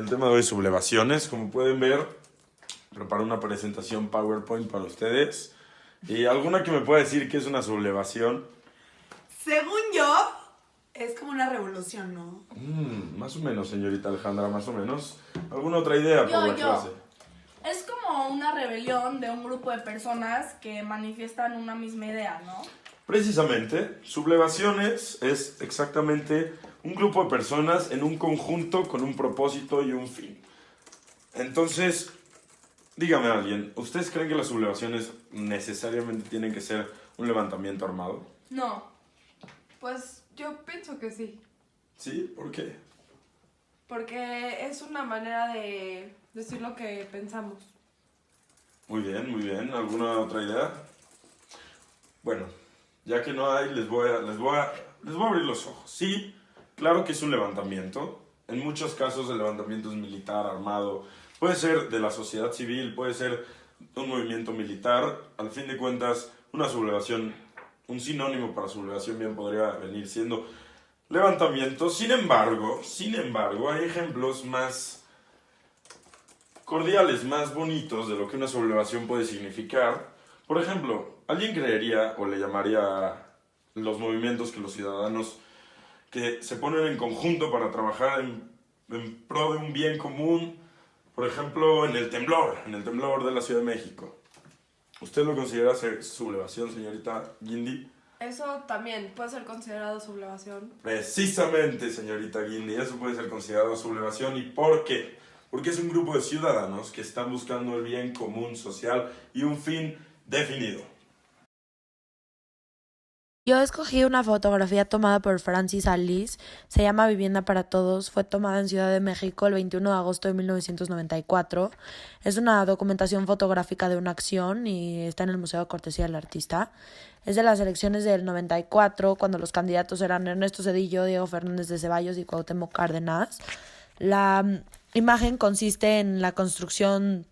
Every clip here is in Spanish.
El tema de hoy es sublevaciones. Como pueden ver, preparé una presentación PowerPoint para ustedes. ¿Y alguna que me pueda decir qué es una sublevación? Según yo, es como una revolución, ¿no? Más o menos, señorita Alejandra, más o menos. ¿Alguna otra idea por la clase? Es como una rebelión de un grupo de personas que manifiestan una misma idea, ¿no? Precisamente, sublevaciones es exactamente un grupo de personas en un conjunto con un propósito y un fin. Entonces, dígame alguien, ¿ustedes creen que las sublevaciones necesariamente tienen que ser un levantamiento armado? No. Pues yo pienso que sí, ¿Sí? ¿Por qué? porque es una manera de decir lo que pensamos. Muy bien, muy bien. ¿Alguna otra idea? Bueno, ya que no hay, les voy a abrir los ojos. Sí, claro que es un levantamiento. En muchos casos el levantamiento es militar, armado. Puede ser de la sociedad civil, puede ser un movimiento militar. Al fin de cuentas, una sublevación, un sinónimo para sublevación bien podría venir siendo levantamiento. Sin embargo, hay ejemplos más cordiales, más bonitos de lo que una sublevación puede significar. Por ejemplo, ¿alguien creería o le llamaría a los movimientos que los ciudadanos que se ponen en conjunto para trabajar en pro de un bien común? Por ejemplo, en el temblor de la Ciudad de México. ¿Usted lo considera sublevación, señorita Guindy? Eso también puede ser considerado sublevación. Precisamente, señorita Guindy, eso puede ser considerado sublevación. ¿Y por qué? Porque es un grupo de ciudadanos que están buscando el bien común social y un fin definido. Yo escogí una fotografía tomada por Francis Alice, se llama Vivienda para Todos, fue tomada en Ciudad de México el 21 de agosto de 1994. Es una documentación fotográfica de una acción y está en el Museo de Cortesía del Artista. Es de las elecciones del 94, cuando los candidatos eran Ernesto Zedillo, Diego Fernández de Ceballos y Cuauhtémoc Cárdenas. La imagen consiste en la construcción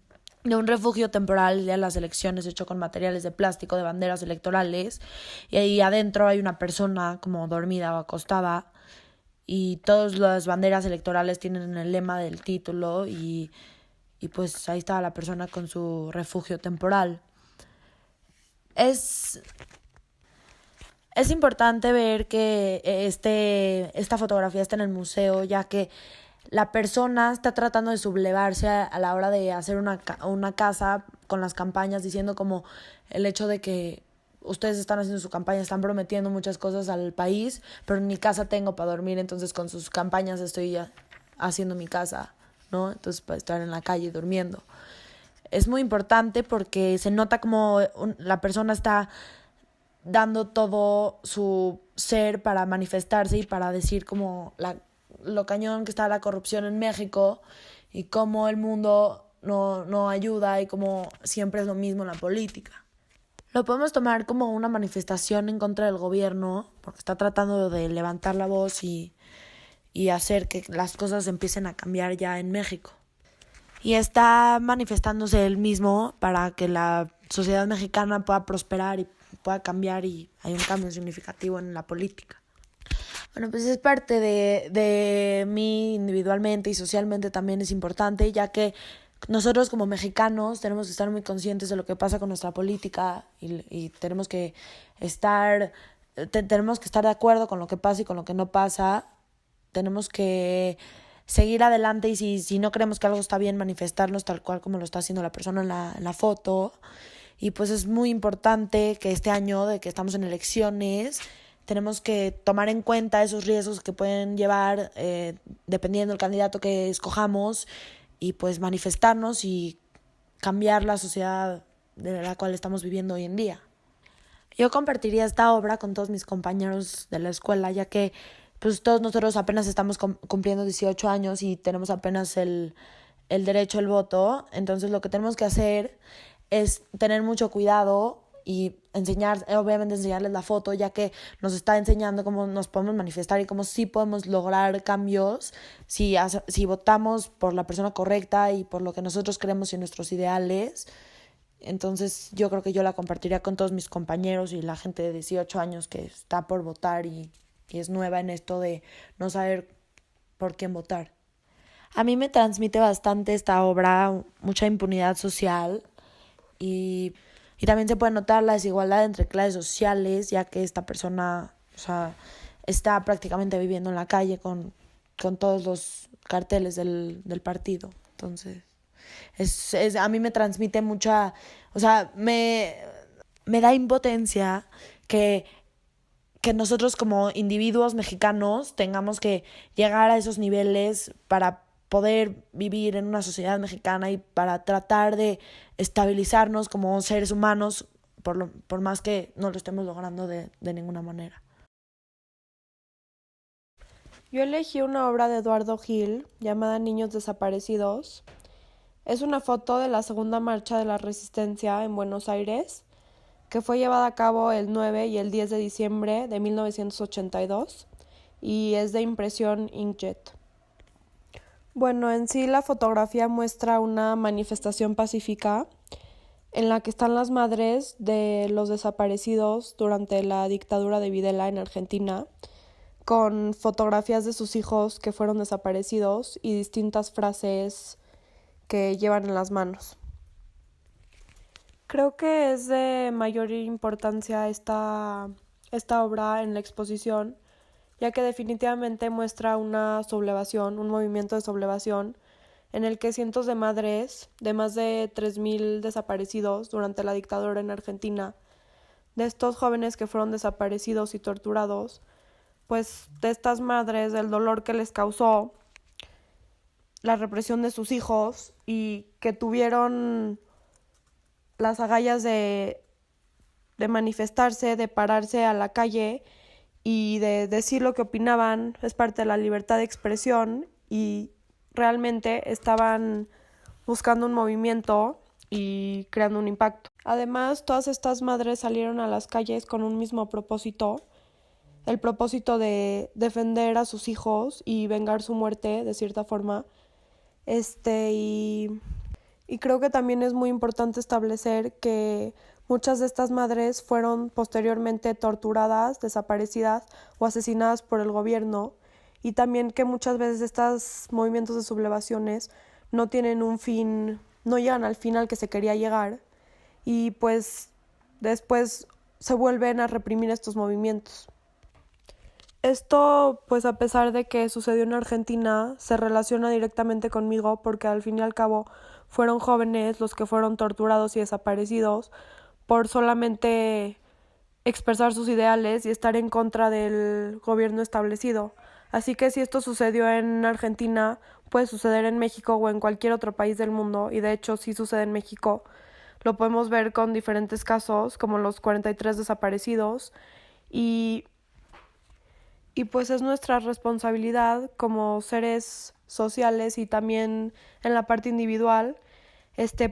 de un refugio temporal de las elecciones hecho con materiales de plástico de banderas electorales, y ahí adentro hay una persona como dormida o acostada y todas las banderas electorales tienen el lema del título y pues ahí está la persona con su refugio temporal. Es importante ver que esta fotografía está en el museo, ya que la persona está tratando de sublevarse a la hora de hacer una casa con las campañas, diciendo como el hecho de que ustedes están haciendo su campaña, están prometiendo muchas cosas al país, pero ni casa tengo para dormir, entonces con sus campañas estoy haciendo mi casa, ¿no? Entonces para estar en la calle durmiendo. Es muy importante porque se nota como la persona está dando todo su ser para manifestarse y para decir como lo cañón que está la corrupción en México y cómo el mundo no ayuda y cómo siempre es lo mismo en la política. Lo podemos tomar como una manifestación en contra del gobierno, porque está tratando de levantar la voz y hacer que las cosas empiecen a cambiar ya en México. Y está manifestándose él mismo para que la sociedad mexicana pueda prosperar y pueda cambiar y hay un cambio significativo en la política. Bueno, pues es parte de mí individualmente y socialmente también es importante, ya que nosotros como mexicanos tenemos que estar muy conscientes de lo que pasa con nuestra política y tenemos que estar de acuerdo con lo que pasa y con lo que no pasa. Tenemos que seguir adelante y si no creemos que algo está bien, manifestarnos tal cual como lo está haciendo la persona en la foto. Y pues es muy importante que este año, de que estamos en elecciones, tenemos que tomar en cuenta esos riesgos que pueden llevar dependiendo del candidato que escojamos y pues manifestarnos y cambiar la sociedad de la cual estamos viviendo hoy en día. Yo compartiría esta obra con todos mis compañeros de la escuela, ya que pues todos nosotros apenas estamos cumpliendo 18 años y tenemos apenas el derecho al voto. Entonces lo que tenemos que hacer es tener mucho cuidado y obviamente enseñarles la foto, ya que nos está enseñando cómo nos podemos manifestar y cómo sí podemos lograr cambios si votamos por la persona correcta y por lo que nosotros creemos y nuestros ideales. Entonces yo creo que yo la compartiría con todos mis compañeros y la gente de 18 años que está por votar y es nueva en esto de no saber por quién votar. A mí me transmite bastante esta obra, mucha impunidad social y también se puede notar la desigualdad entre clases sociales, ya que esta persona, o sea, está prácticamente viviendo en la calle con todos los carteles del partido. Entonces, a mí me transmite mucha, o sea, me da impotencia que nosotros como individuos mexicanos tengamos que llegar a esos niveles para poder vivir en una sociedad mexicana y para tratar de estabilizarnos como seres humanos, por más que no lo estemos logrando de ninguna manera. Yo elegí una obra de Eduardo Gil llamada Niños Desaparecidos. Es una foto de la segunda marcha de la Resistencia en Buenos Aires, que fue llevada a cabo el 9 y el 10 de diciembre de 1982 y es de impresión inkjet. Bueno, en sí la fotografía muestra una manifestación pacífica en la que están las madres de los desaparecidos durante la dictadura de Videla en Argentina, con fotografías de sus hijos que fueron desaparecidos y distintas frases que llevan en las manos. Creo que es de mayor importancia esta obra en la exposición, ya que definitivamente muestra una sublevación, un movimiento de sublevación, en el que cientos de madres de más de 3.000 desaparecidos durante la dictadura en Argentina, de estos jóvenes que fueron desaparecidos y torturados, pues de estas madres, del dolor que les causó la represión de sus hijos y que tuvieron las agallas de manifestarse, de pararse a la calle y de decir lo que opinaban, es parte de la libertad de expresión y realmente estaban buscando un movimiento y creando un impacto. Además, todas estas madres salieron a las calles con un mismo propósito, el propósito de defender a sus hijos y vengar su muerte de cierta forma. Y creo que también es muy importante establecer que muchas de estas madres fueron posteriormente torturadas, desaparecidas o asesinadas por el gobierno, y también que muchas veces estos movimientos de sublevaciones no tienen un fin, no llegan al fin al que se quería llegar, y pues después se vuelven a reprimir estos movimientos. Esto, pues a pesar de que sucedió en Argentina, se relaciona directamente conmigo porque al fin y al cabo fueron jóvenes los que fueron torturados y desaparecidos por solamente expresar sus ideales y estar en contra del gobierno establecido. Así que si esto sucedió en Argentina, puede suceder en México o en cualquier otro país del mundo, y de hecho sí sucede en México. Lo podemos ver con diferentes casos, como los 43 desaparecidos, y pues es nuestra responsabilidad como seres sociales y también en la parte individual,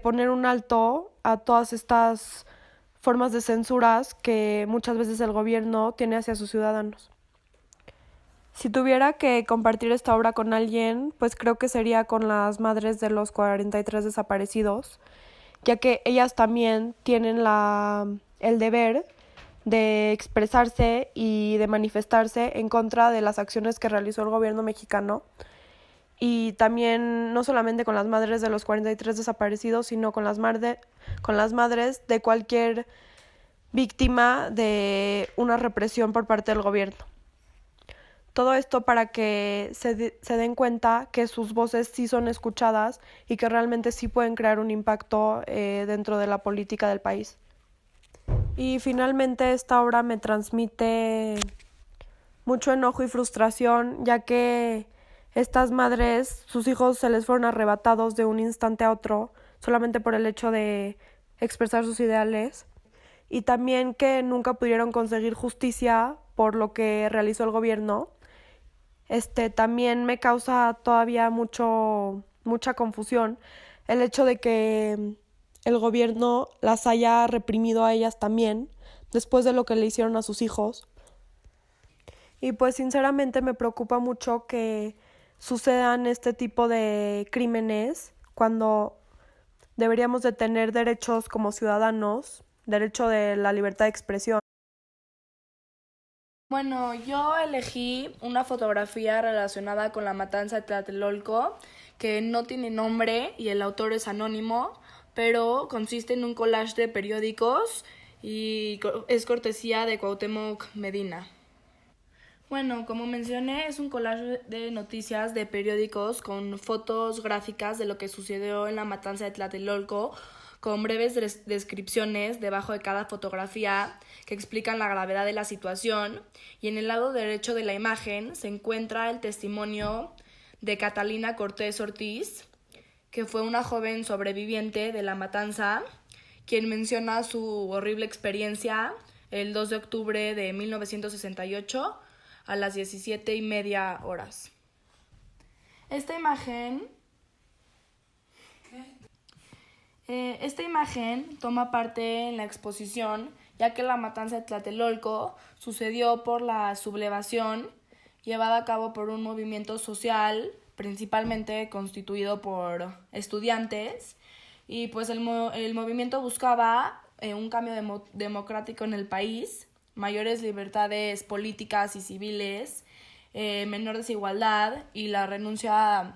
poner un alto a todas estas formas de censuras que muchas veces el gobierno tiene hacia sus ciudadanos. Si tuviera que compartir esta obra con alguien, pues creo que sería con las madres de los 43 desaparecidos, ya que ellas también tienen el deber de expresarse y de manifestarse en contra de las acciones que realizó el gobierno mexicano, y también no solamente con las madres de los 43 desaparecidos, sino con las madres de cualquier víctima de una represión por parte del gobierno. Todo esto para que se den cuenta que sus voces sí son escuchadas y que realmente sí pueden crear un impacto dentro de la política del país. Y finalmente esta obra me transmite mucho enojo y frustración, ya que estas madres, sus hijos se les fueron arrebatados de un instante a otro solamente por el hecho de expresar sus ideales, y también que nunca pudieron conseguir justicia por lo que realizó el gobierno. También me causa todavía mucha confusión el hecho de que el gobierno las haya reprimido a ellas también, después de lo que le hicieron a sus hijos. Y pues sinceramente me preocupa mucho que sucedan este tipo de crímenes cuando deberíamos de tener derechos como ciudadanos, derecho de la libertad de expresión. Bueno, yo elegí una fotografía relacionada con la matanza de Tlatelolco, que no tiene nombre y el autor es anónimo, pero consiste en un collage de periódicos y es cortesía de Cuauhtémoc Medina. Bueno, como mencioné, es un collage de noticias de periódicos con fotos gráficas de lo que sucedió en la matanza de Tlatelolco, con breves descripciones debajo de cada fotografía que explican la gravedad de la situación, y en el lado derecho de la imagen se encuentra el testimonio de Catalina Cortés Ortiz, que fue una joven sobreviviente de la matanza, quien menciona su horrible experiencia el 2 de octubre de 1968 a las 17:30 horas. Esta imagen toma parte en la exposición, ya que la matanza de Tlatelolco sucedió por la sublevación llevada a cabo por un movimiento social, principalmente constituido por estudiantes, y pues el movimiento buscaba un cambio democrático en el país, mayores libertades políticas y civiles, menor desigualdad y la renuncia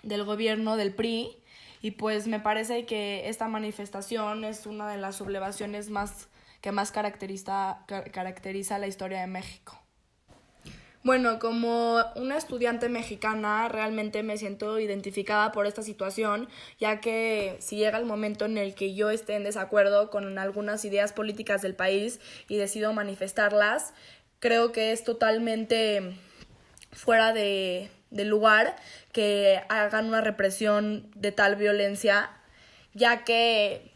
del gobierno del PRI. Y pues me parece que esta manifestación es una de las sublevaciones que más caracteriza la historia de México. Bueno, como una estudiante mexicana, realmente me siento identificada por esta situación, ya que si llega el momento en el que yo esté en desacuerdo con algunas ideas políticas del país y decido manifestarlas, creo que es totalmente fuera de lugar que hagan una represión de tal violencia, ya que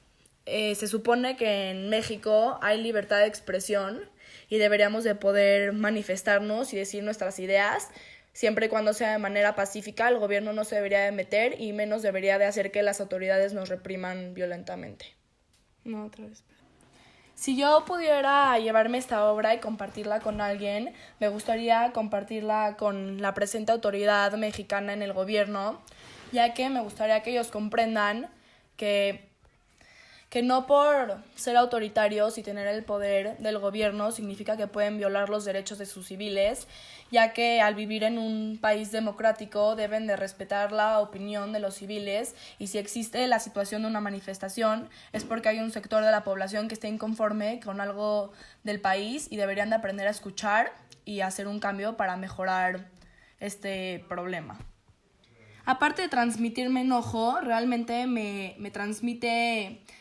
se supone que en México hay libertad de expresión y deberíamos de poder manifestarnos y decir nuestras ideas, siempre y cuando sea de manera pacífica. El gobierno no se debería de meter y menos debería de hacer que las autoridades nos repriman violentamente. No, otra vez. Si yo pudiera llevarme esta obra y compartirla con alguien, me gustaría compartirla con la presente autoridad mexicana en el gobierno, ya que me gustaría que ellos comprendan que no por ser autoritarios y tener el poder del gobierno significa que pueden violar los derechos de sus civiles, ya que al vivir en un país democrático deben de respetar la opinión de los civiles, y si existe la situación de una manifestación es porque hay un sector de la población que está inconforme con algo del país y deberían de aprender a escuchar y hacer un cambio para mejorar este problema. Aparte de transmitirme enojo, realmente me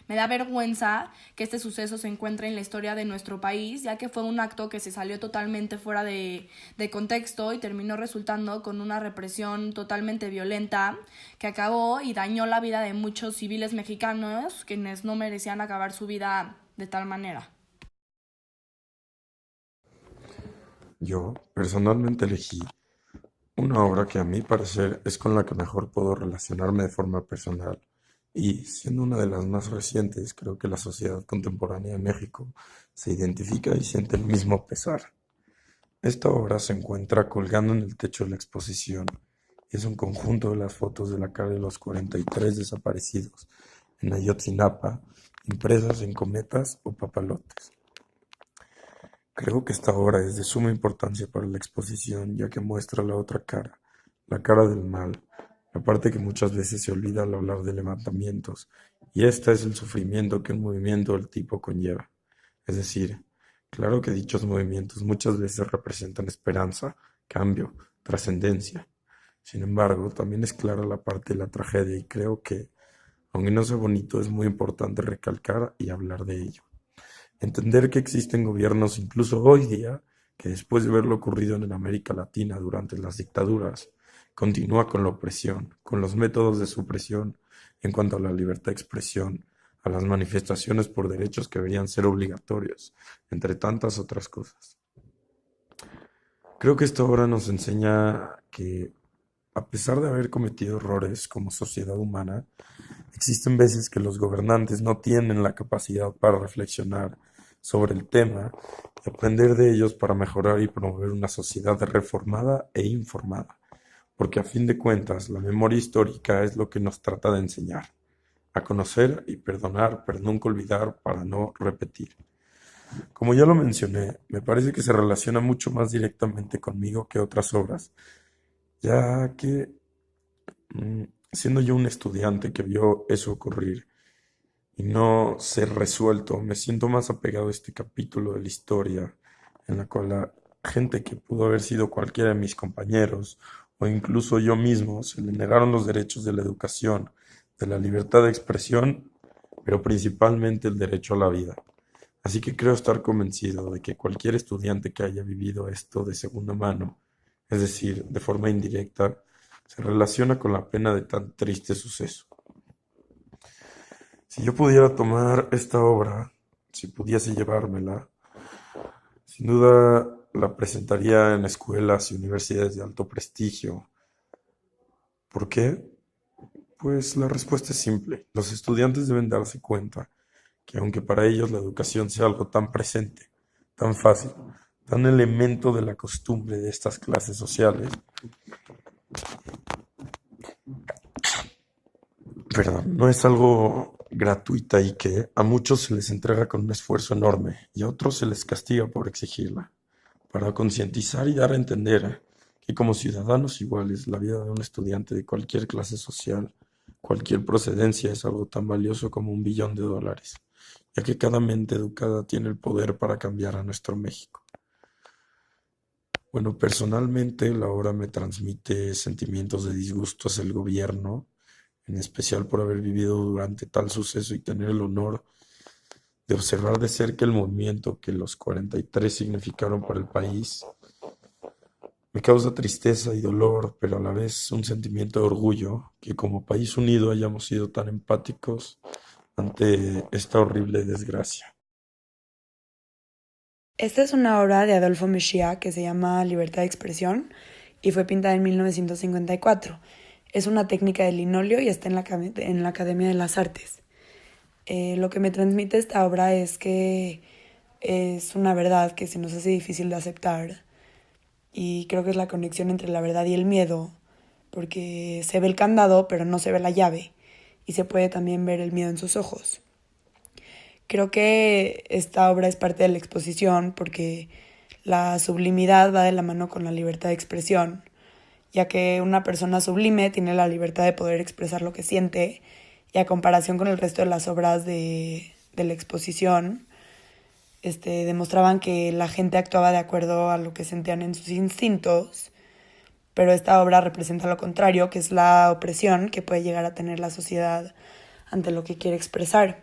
da vergüenza que este suceso se encuentre en la historia de nuestro país, ya que fue un acto que se salió totalmente fuera de contexto y terminó resultando con una represión totalmente violenta que acabó y dañó la vida de muchos civiles mexicanos quienes no merecían acabar su vida de tal manera. Yo personalmente elegí una obra que a mi parecer es con la que mejor puedo relacionarme de forma personal, y siendo una de las más recientes, creo que la sociedad contemporánea de México se identifica y siente el mismo pesar. Esta obra se encuentra colgando en el techo de la exposición y es un conjunto de las fotos de la cara de los 43 desaparecidos en Ayotzinapa, impresas en cometas o papalotes. Creo que esta obra es de suma importancia para la exposición, ya que muestra la otra cara, la cara del mal, la parte que muchas veces se olvida al hablar de levantamientos, y esta es el sufrimiento que un movimiento del tipo conlleva. Es decir, claro que dichos movimientos muchas veces representan esperanza, cambio, trascendencia. Sin embargo, también es clara la parte de la tragedia, y creo que, aunque no sea bonito, es muy importante recalcar y hablar de ello. Entender que existen gobiernos, incluso hoy día, que después de ver lo ocurrido en América Latina durante las dictaduras, continúa con la opresión, con los métodos de supresión en cuanto a la libertad de expresión, a las manifestaciones por derechos que deberían ser obligatorios, entre tantas otras cosas. Creo que esta obra nos enseña que, a pesar de haber cometido errores como sociedad humana, existen veces que los gobernantes no tienen la capacidad para reflexionar sobre el tema y aprender de ellos para mejorar y promover una sociedad reformada e informada, porque a fin de cuentas la memoria histórica es lo que nos trata de enseñar, a conocer y perdonar, pero nunca olvidar para no repetir. Como ya lo mencioné, me parece que se relaciona mucho más directamente conmigo que otras obras, ya que Siendo yo un estudiante que vio eso ocurrir y no ser resuelto, me siento más apegado a este capítulo de la historia en la cual la gente que pudo haber sido cualquiera de mis compañeros o incluso yo mismo se le negaron los derechos de la educación, de la libertad de expresión, pero principalmente el derecho a la vida. Así que creo estar convencido de que cualquier estudiante que haya vivido esto de segunda mano, es decir, de forma indirecta, se relaciona con la pena de tan triste suceso. Si yo pudiera tomar esta obra, si pudiese llevármela, sin duda la presentaría en escuelas y universidades de alto prestigio. ¿Por qué? Pues la respuesta es simple. Los estudiantes deben darse cuenta que aunque para ellos la educación sea algo tan presente, tan fácil, tan elemento de la costumbre de estas clases sociales, perdón, no es algo gratuita y que a muchos se les entrega con un esfuerzo enorme y a otros se les castiga por exigirla, para concientizar y dar a entender que como ciudadanos iguales la vida de un estudiante de cualquier clase social, cualquier procedencia es algo tan valioso como $1 billón, ya que cada mente educada tiene el poder para cambiar a nuestro México. Bueno, personalmente la obra me transmite sentimientos de disgusto hacia el gobierno, en especial por haber vivido durante tal suceso y tener el honor de observar de cerca el movimiento que los 43 significaron para el país. Me causa tristeza y dolor, pero a la vez un sentimiento de orgullo que como país unido hayamos sido tan empáticos ante esta horrible desgracia. Esta es una obra de Adolfo Mejía que se llama Libertad de Expresión y fue pintada en 1954. Es una técnica de linóleo y está en la Academia de las Artes. Lo que me transmite esta obra es que es una verdad que se nos hace difícil de aceptar y creo que es la conexión entre la verdad y el miedo, porque se ve el candado pero no se ve la llave y se puede también ver el miedo en sus ojos. Creo que esta obra es parte de la exposición porque la sublimidad va de la mano con la libertad de expresión, ya que una persona sublime tiene la libertad de poder expresar lo que siente y a comparación con el resto de las obras de la exposición, demostraban que la gente actuaba de acuerdo a lo que sentían en sus instintos, pero esta obra representa lo contrario, que es la opresión que puede llegar a tener la sociedad ante lo que quiere expresar.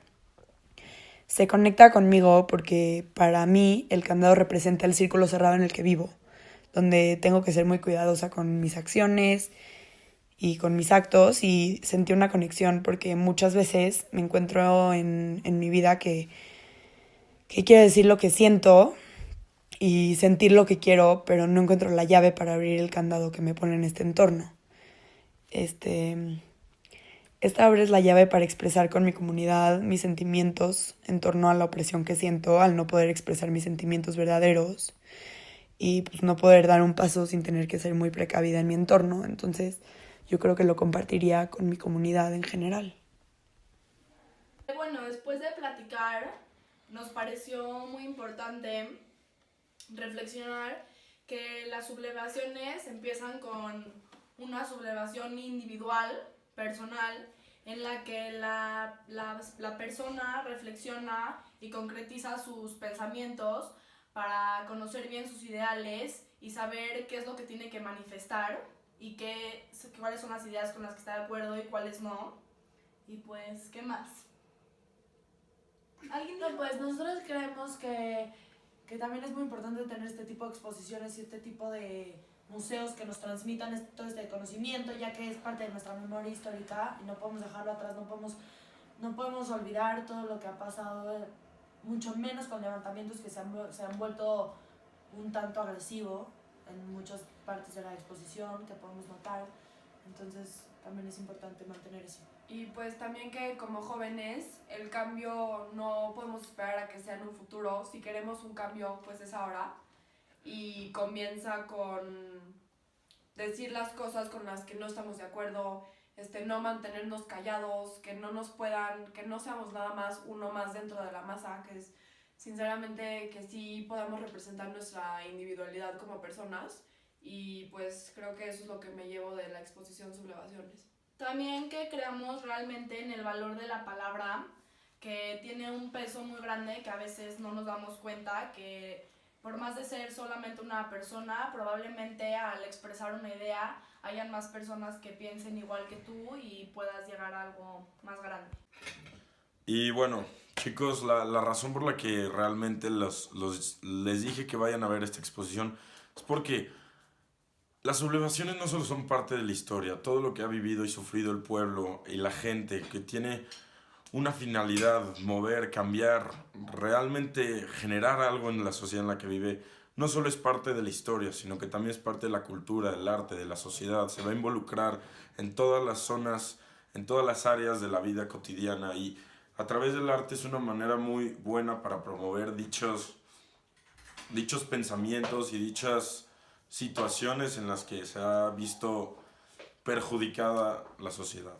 Se conecta conmigo porque para mí el candado representa el círculo cerrado en el que vivo, donde tengo que ser muy cuidadosa con mis acciones y con mis actos y sentí una conexión porque muchas veces me encuentro en mi vida que quiero decir lo que siento y sentir lo que quiero, pero no encuentro la llave para abrir el candado que me pone en este entorno. Esta obra es la llave para expresar con mi comunidad mis sentimientos en torno a la opresión que siento al no poder expresar mis sentimientos verdaderos y pues no poder dar un paso sin tener que ser muy precavida en mi entorno. Entonces yo creo que lo compartiría con mi comunidad en general. Bueno, después de platicar, nos pareció muy importante reflexionar que las sublevaciones empiezan con una sublevación individual, personal, en la que la persona reflexiona y concretiza sus pensamientos para conocer bien sus ideales y saber qué es lo que tiene que manifestar y cuáles son las ideas con las que está de acuerdo y cuáles no. Y pues, ¿qué más? ¿Alguien? No, pues nosotros creemos que también es muy importante tener este tipo de exposiciones y este tipo de museos que nos transmitan todo este conocimiento, ya que es parte de nuestra memoria histórica y no podemos dejarlo atrás, no podemos olvidar todo lo que ha pasado, mucho menos con levantamientos que se han vuelto un tanto agresivos en muchas partes de la exposición que podemos notar. Entonces también es importante mantener eso. Y pues también que como jóvenes el cambio no podemos esperar a que sea en un futuro. Si queremos un cambio, pues es ahora. Y comienza con decir las cosas con las que no estamos de acuerdo, no mantenernos callados, que no seamos nada más uno más dentro de la masa, que es sinceramente que sí podamos representar nuestra individualidad como personas. Y pues creo que eso es lo que me llevo de la exposición Sublevaciones. También que creamos realmente en el valor de la palabra, que tiene un peso muy grande que a veces no nos damos cuenta, que por más de ser solamente una persona, probablemente al expresar una idea hayan más personas que piensen igual que tú y puedas llegar a algo más grande. Y bueno, chicos, la razón por la que realmente les dije que vayan a ver esta exposición es porque las sublevaciones no solo son parte de la historia, todo lo que ha vivido y sufrido el pueblo y la gente que tiene una finalidad, mover, cambiar, realmente generar algo en la sociedad en la que vive, no solo es parte de la historia, sino que también es parte de la cultura, del arte, de la sociedad. Se va a involucrar en todas las zonas, en todas las áreas de la vida cotidiana y a través del arte es una manera muy buena para promover dichos pensamientos y dichas situaciones en las que se ha visto perjudicada la sociedad.